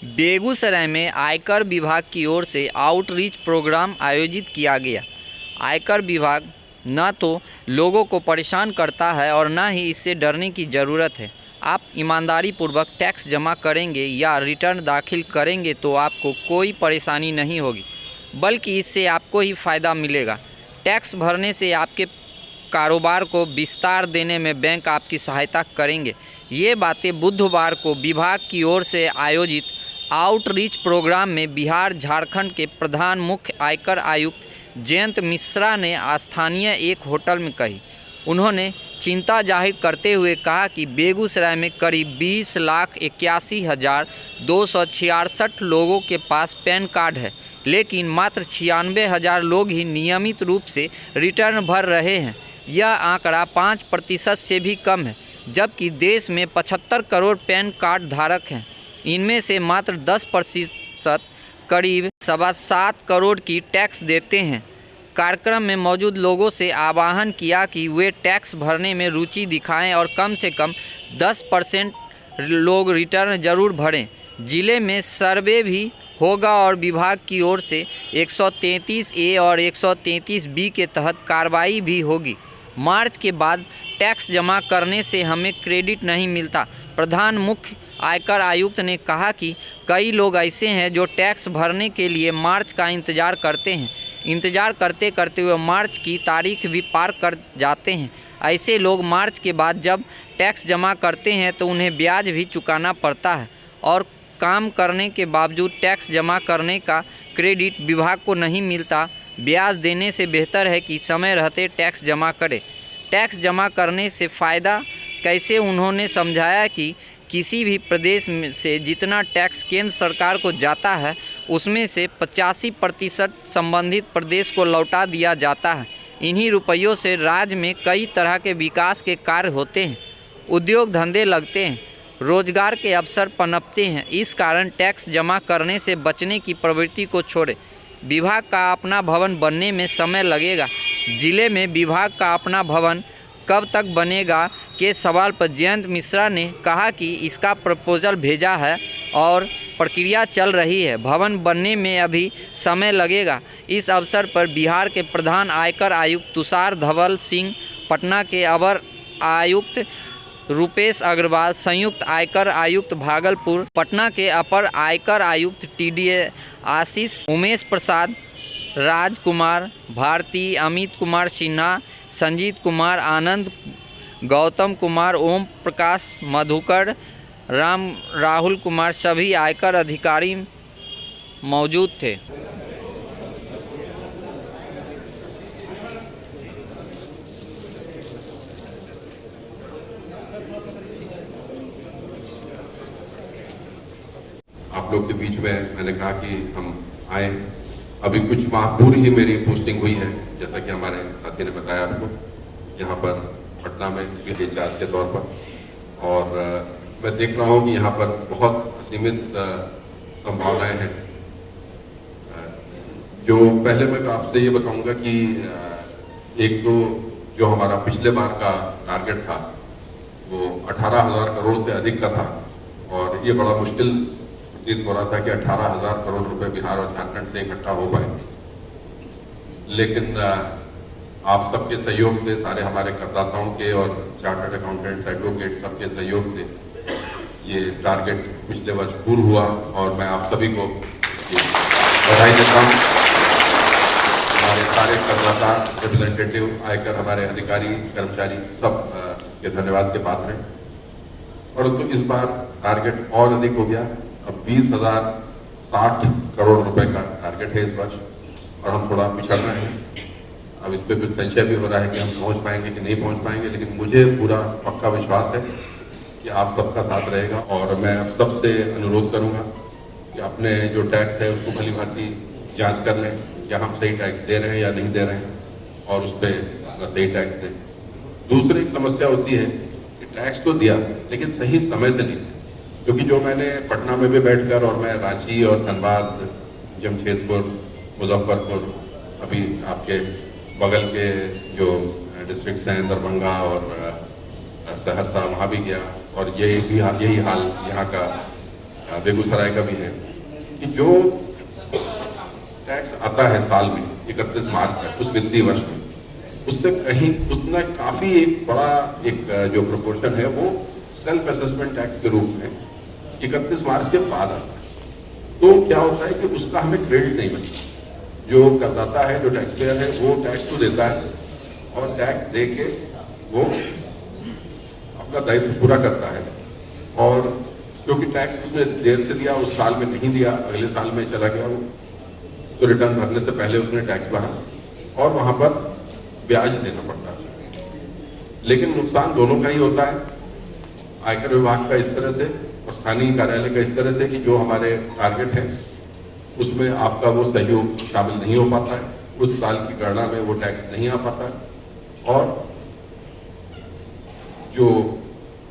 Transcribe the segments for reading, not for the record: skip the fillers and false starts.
बेगूसराय में आयकर विभाग की ओर से आउटरीच प्रोग्राम आयोजित किया गया। आयकर विभाग न तो लोगों को परेशान करता है और न ही इससे डरने की ज़रूरत है। आप ईमानदारी पूर्वक टैक्स जमा करेंगे या रिटर्न दाखिल करेंगे तो आपको कोई परेशानी नहीं होगी, बल्कि इससे आपको ही फ़ायदा मिलेगा। टैक्स भरने से आपके कारोबार को विस्तार देने में बैंक आपकी सहायता करेंगे। ये बातें बुधवार को विभाग की ओर से आयोजित आउटरीच प्रोग्राम में बिहार झारखंड के प्रधान मुख्य आयकर आयुक्त जयंत मिश्रा ने स्थानीय एक होटल में कही। उन्होंने चिंता जाहिर करते हुए कहा कि बेगूसराय में करीब 20,81,266 लोगों के पास पैन कार्ड है, लेकिन मात्र 96,000 लोग ही नियमित रूप से रिटर्न भर रहे हैं। यह आंकड़ा 5% से भी कम है, जबकि देश में 75 करोड़ पैन कार्ड धारक हैं। इनमें से मात्र 10% करीब 7.25 करोड़ की टैक्स देते हैं। कार्यक्रम में मौजूद लोगों से आह्वान किया कि वे टैक्स भरने में रुचि दिखाएं और कम से कम 10% लोग रिटर्न जरूर भरें। जिले में सर्वे भी होगा और विभाग की ओर से 133A और 133B के तहत कार्रवाई भी होगी। मार्च के बाद टैक्स जमा करने से हमें क्रेडिट नहीं मिलता। प्रधान मुख्य आयकर आयुक्त ने कहा कि कई लोग ऐसे हैं जो टैक्स भरने के लिए मार्च का इंतज़ार करते हैं। इंतज़ार करते करते हुए मार्च की तारीख भी पार कर जाते हैं। ऐसे लोग मार्च के बाद जब टैक्स जमा करते हैं तो उन्हें ब्याज भी चुकाना पड़ता है और काम करने के बावजूद टैक्स जमा करने का क्रेडिट विभाग को नहीं मिलता। ब्याज देने से बेहतर है कि समय रहते टैक्स जमा करें। टैक्स जमा करने से फ़ायदा कैसे उन्होंने समझाया कि किसी भी प्रदेश में से जितना टैक्स केंद्र सरकार को जाता है उसमें से 85% संबंधित प्रदेश को लौटा दिया जाता है। इन्हीं रुपयों से राज्य में कई तरह के विकास के कार्य होते हैं, उद्योग धंधे लगते हैं, रोजगार के अवसर पनपते हैं। इस कारण टैक्स जमा करने से बचने की प्रवृत्ति को छोड़े। विभाग का अपना भवन बनने में समय लगेगा। जिले में विभाग का अपना भवन कब तक बनेगा के सवाल पर जयंत मिश्रा ने कहा कि इसका प्रपोजल भेजा है और प्रक्रिया चल रही है। भवन बनने में अभी समय लगेगा। इस अवसर पर बिहार के प्रधान आयकर आयुक्त तुषार धवल सिंह, पटना के अवर आयुक्त रूपेश अग्रवाल, संयुक्त आयकर आयुक्त भागलपुर, पटना के अपर आयकर आयुक्त TDA आशीष, उमेश प्रसाद, राजकुमार भारती, अमित कुमार सिन्हा, संजीत कुमार आनंद, गौतम कुमार, ओम प्रकाश मधुकर, राहुल कुमार सभी आयकर अधिकारी मौजूद थे। आप लोग के बीच में मैंने कहा कि हम आए। अभी कुछ माह पूर्व ही मेरी पोस्टिंग हुई है, जैसा कि हमारे साथी ने बताया आपको, यहाँ पर पटना में इंचार्ज के तौर पर। और मैं देख रहा हूँ कि यहाँ पर बहुत असीमित संभावनाएं हैं। जो पहले मैं आपसे ये बताऊंगा कि एक तो जो हमारा पिछले बार का टारगेट था वो 18,000 करोड़ से अधिक का था और ये बड़ा मुश्किल प्रतीत हो रहा था कि 18,000 करोड़ रुपए बिहार और झारखंड से इकट्ठा हो पाए। लेकिन आप सबके सहयोग से, सारे हमारे करदाताओं के और चार्टर्ड अकाउंटेंट्स, एडवोकेट सबके सहयोग से ये टारगेट पिछले वर्ष पूर्ण हुआ और मैं आप सभी को बधाई देता हूँ। हमारे सारे करदाता, रिप्रेजेंटेटिव, आयकर हमारे अधिकारी, कर्मचारी सब इसके धन्यवाद के पात्र हैं। परंतु इस बार टारगेट और अधिक हो गया। अब 20,060 करोड़ रुपए का टारगेट है इस वर्ष और हम थोड़ा पिछड़ रहे हैं। अब इस पर कुछ संशय भी हो रहा है कि हम पहुंच पाएंगे कि नहीं पहुंच पाएंगे, लेकिन मुझे पूरा पक्का विश्वास है कि आप सबका साथ रहेगा। और मैं अब सबसे अनुरोध करूंगा कि अपने जो टैक्स है उसको भली भांति जांच कर लें, क्या हम सही टैक्स दे रहे हैं या नहीं दे रहे हैं, और उस पर सही टैक्स दें। दूसरी एक समस्या होती है कि टैक्स तो दिया लेकिन सही समय से नहीं, क्योंकि जो मैंने पटना में भी बैठकर और मैं रांची और धनबाद, जमशेदपुर, मुजफ्फरपुर, अभी आपके बगल के जो डिस्ट्रिक्ट्स हैं दरभंगा और सहरसा, वहाँ भी गया और यही हाल यहाँ का बेगूसराय का भी है कि जो टैक्स आता है साल में 31 मार्च तक उस वित्तीय वर्ष में, उससे कहीं उसमें काफ़ी एक बड़ा एक जो प्रोपोर्शन है वो सेल्फ असेसमेंट टैक्स के रूप में 31 मार्च के बाद आता है। तो क्या होता है कि उसका हमें क्रेडिट नहीं मिलता। जो करदाता है, जो टैक्स पेयर है, वो टैक्स तो देता है और टैक्स दे के वो अपना दायित्व पूरा करता है, और क्योंकि टैक्स उसने देर से दिया, उस साल में नहीं दिया, अगले साल में चला गया वो, तो रिटर्न भरने से पहले उसने टैक्स भरा और वहां पर ब्याज देना पड़ता है। लेकिन नुकसान दोनों का ही होता है, आयकर विभाग का इस तरह से और स्थानीय कार्यालय का इस तरह से कि जो हमारे टारगेट है उसमें आपका वो सहयोग शामिल नहीं हो पाता है, उस साल की गणना में वो टैक्स नहीं आ पाता है, और जो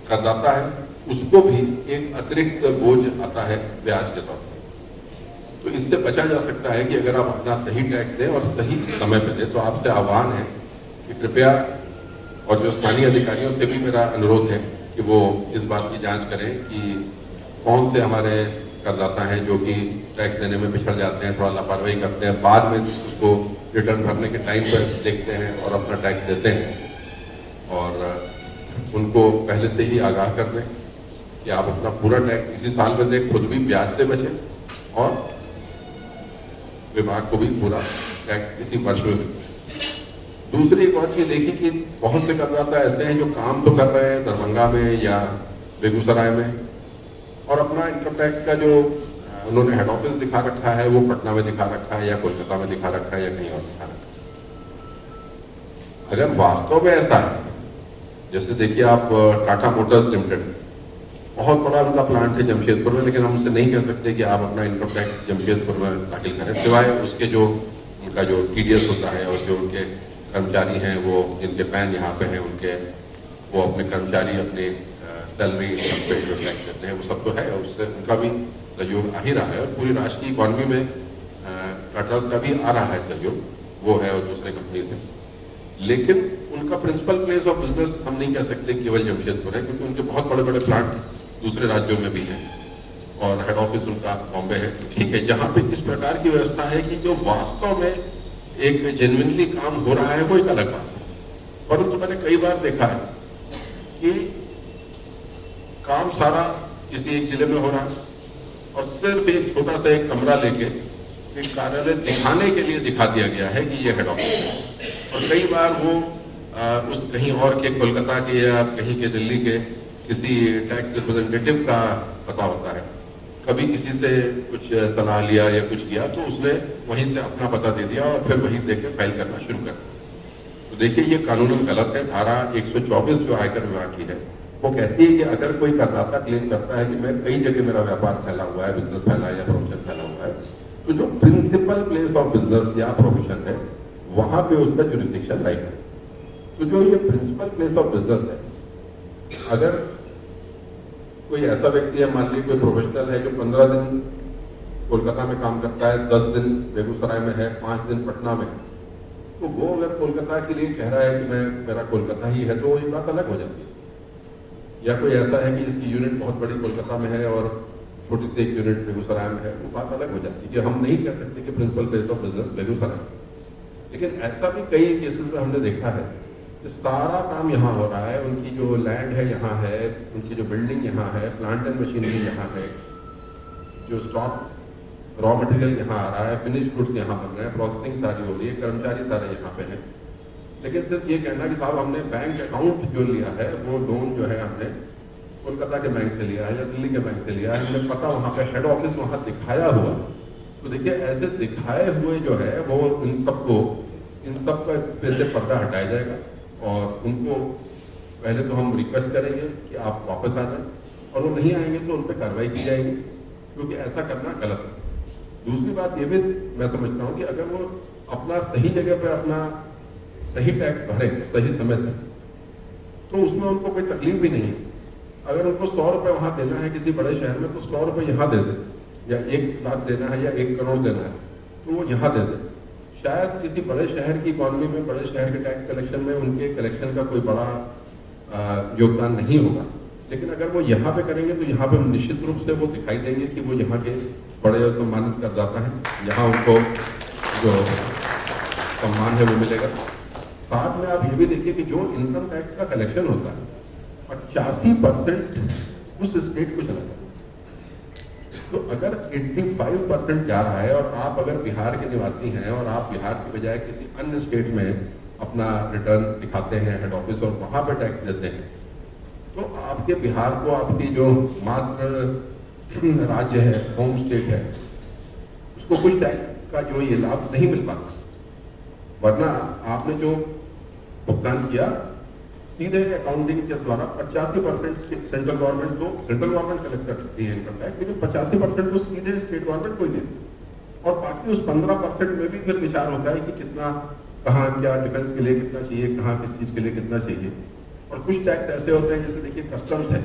करदाता है उसको भी एक अतिरिक्त बोझ आता है ब्याज के तौर पर। तो इससे बचा जा सकता है कि अगर आप अपना सही टैक्स दें और सही समय पर दें। तो आपसे आह्वान है कि कृपया, और जो स्थानीय अधिकारियों से भी मेरा अनुरोध है कि वो इस बात की जांच करें कि कौन से हमारे करदाता हैं जो कि टैक्स देने में पिछड़ जाते हैं, थोड़ा लापरवाही करते हैं, बाद में उसको रिटर्न भरने के टाइम पर देखते हैं और अपना टैक्स देते हैं, और उनको पहले से ही आगाह कर दें कि आप अपना पूरा टैक्स इसी साल में दें, खुद भी ब्याज से बचें और विभाग को भी पूरा टैक्स इसी वर्ष में मिले। दूसरी एक और चीज देखिए कि बहुत से करदाता ऐसे हैं जो काम तो कर रहे हैं दरभंगा में या बेगूसराय में, और अपना इनकम टैक्स का जो उन्होंने हेड ऑफिस दिखा रखा है वो पटना में दिखा रखा है या कोलकाता में दिखा रखा है या कहीं और दिखा रखा है। अगर वास्तव में ऐसा है, जैसे देखिए आप टाटा मोटर्स लिमिटेड, बहुत बड़ा उनका प्लांट है जमशेदपुर में, लेकिन हम उससे नहीं कह सकते कि आप अपना इनकम टैक्स जमशेदपुर में दाखिल करें, सिवाय उसके जो उनका जो TDS होता है और जो उनके कर्मचारी हैं वो जिनके पैन यहाँ पे हैं उनके, वो अपने कर्मचारी अपने सैलरी पे जो टैक्स देते हैं वो सब तो है, उससे उनका भी सहयोग आ ही रहा है, और पूरी राष्ट्र की इकॉनमी में टाटास का भी आ रहा है सहयोग, वो है और दूसरे कंपनी से। लेकिन उनका प्रिंसिपल प्लेस ऑफ बिजनेस हम नहीं कह सकते केवल जमशेदपुर है, क्योंकि उनके बहुत बड़े बड़े प्लांट दूसरे राज्यों में भी हैं और हेड ऑफिस उनका बॉम्बे है। ठीक है, जहाँ पे इस प्रकार की व्यवस्था है कि जो वास्तव में एक जेन्युइनली काम हो रहा है वो एक अलग बात है, परंतु मैंने कई बार देखा है कि काम सारा किसी एक जिले में हो रहा है और सिर्फ एक छोटा सा एक कमरा लेके एक कार्यालय दिखाने के लिए दिखा दिया गया है कि ये हेड ऑफिस है, और कई बार वो उस कहीं और के कोलकाता के या कहीं के दिल्ली के किसी टैक्स रिप्रेजेंटेटिव का पता होता है। कभी किसी से कुछ सलाह लिया या कुछ किया तो उसने वहीं से अपना पता दे दिया और फिर वहीं देके फाइल करना शुरू कर दिया। तो देखिए ये कानूनन गलत है। धारा 124 जो आयकर विभाग की है वो कहती है कि अगर कोई करदाता क्लेम करता है कि मैं कई जगह मेरा व्यापार फैला हुआ है, बिजनेस फैला है या प्रोफेशन फैला हुआ है, तो जो प्रिंसिपल प्लेस ऑफ बिजनेस या प्रोफेशन है वहां पे उसका जुरिस्डिक्शन राइट है। तो जो ये प्रिंसिपल प्लेस ऑफ बिजनेस है, अगर कोई ऐसा व्यक्ति है, मान लीजिए कोई प्रोफेशनल है जो 15 दिन कोलकाता में काम करता है, 10 दिन बेगूसराय में है, 5 दिन पटना में है, तो वो अगर कोलकाता के लिए कह रहा है कि मैं मेरा कोलकाता ही है तो ये बात अलग हो जाती है। या कोई ऐसा है कि जिसकी यूनिट बहुत बड़ी कोलकाता में है और छोटी सी एक यूनिट बेगूसराय में है, वो बात अलग हो जाती है कि हम नहीं कह सकते कि principal place of business Begusarai. लेकिन ऐसा भी कई केसेस में हमने देखा है कि सारा काम यहाँ हो रहा है, उनकी जो लैंड है यहाँ है, उनकी जो बिल्डिंग यहाँ है, प्लांट एंड मशीनरी यहाँ है, जो स्टॉक रॉ मटेरियल यहाँ आ रहा है, फिनिश गुड्स यहाँ बन रहे हैं, प्रोसेसिंग सारी हो रही है, कर्मचारी सारे यहाँ पे हैं। लेकिन सिर्फ ये कहना कि साहब हमने बैंक अकाउंट जो लिया है वो लोन जो है हमने कोलकाता के बैंक से लिया है या दिल्ली के बैंक से लिया है, हमने पता वहाँ पे हेड ऑफिस वहाँ दिखाया हुआ। तो देखिए ऐसे दिखाए हुए जो है वो इन सब का पैसे पर्दा हटाया जाएगा और उनको पहले तो हम रिक्वेस्ट करेंगे कि आप वापस आ जाएं, और वो नहीं आएंगे तो उन पर कार्रवाई की जाएगी, क्योंकि ऐसा करना गलत है। दूसरी बात ये भी मैं समझता हूँ कि अगर वो अपना सही जगह पर अपना सही टैक्स भरे सही समय से, तो उसमें उनको कोई तकलीफ भी नहीं है। अगर उनको 100 रुपये वहाँ देना है किसी बड़े शहर में तो 100 रुपये यहाँ दे दें, या 1 लाख देना है या 1 करोड़ देना है तो वो यहाँ दे दें। शायद किसी बड़े शहर की इकॉनमी में, बड़े शहर के टैक्स कलेक्शन में उनके कलेक्शन का कोई बड़ा योगदान नहीं होगा, लेकिन अगर वो यहाँ पे करेंगे तो यहाँ पे निश्चित रूप से वो दिखाई देंगे कि वो यहाँ के बड़े और सम्मानित करदाता हैं, यहाँ उनको जो सम्मान है वो मिलेगा। साथ में आप ये भी देखिए कि जो इनकम टैक्स का कलेक्शन होता है 85% उस स्टेट को चला जाता है। तो अगर 85% जा रहा है और आप अगर बिहार के निवासी हैं और आप बिहार की बजाय किसी अन्य स्टेट में अपना रिटर्न दिखाते हैं हेड ऑफिस और वहाँ पे टैक्स देते हैं, तो आपके बिहार को आपकी जो मात्र राज्य है, होम स्टेट है, उसको कुछ टैक्स का जो ये लाभ नहीं मिल पाता। वरना आपने जो भुगतान किया सीधे अकाउंटिंग के द्वारा 85% सेंट्रल गवर्नमेंट कलेक्ट करती है इनकम टैक्स, लेकिन 85% तो सीधे स्टेट गवर्नमेंट को ही देती है। और बाकी उस 15% में भी फिर विचार होता है कि कितना कहाँ क्या डिफेंस के लिए कितना चाहिए, कहाँ किस चीज़ के लिए कितना चाहिए। और कुछ टैक्स ऐसे होते हैं जैसे देखिए कस्टम्स है,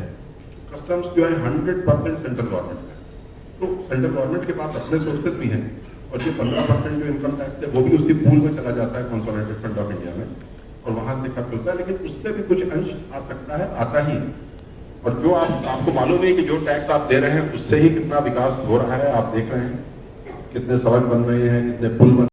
कस्टम्स जो है 100% सेंट्रल गवर्नमेंट है, तो सेंट्रल गवर्नमेंट के पास अपने सोर्सेज भी हैं और ये 15% जो इनकम टैक्स है वो भी उसी पूल में चला जाता है कंसोलिडेटेड फंड ऑफ इंडिया में और वहाँ से खर्च होता है, लेकिन उससे भी कुछ अंश आ सकता है, आता ही। और जो आपको मालूम है कि जो टैक्स आप दे रहे हैं उससे ही कितना विकास हो रहा है। आप देख रहे हैं कितने सड़क बन रहे हैं, कितने पुल बन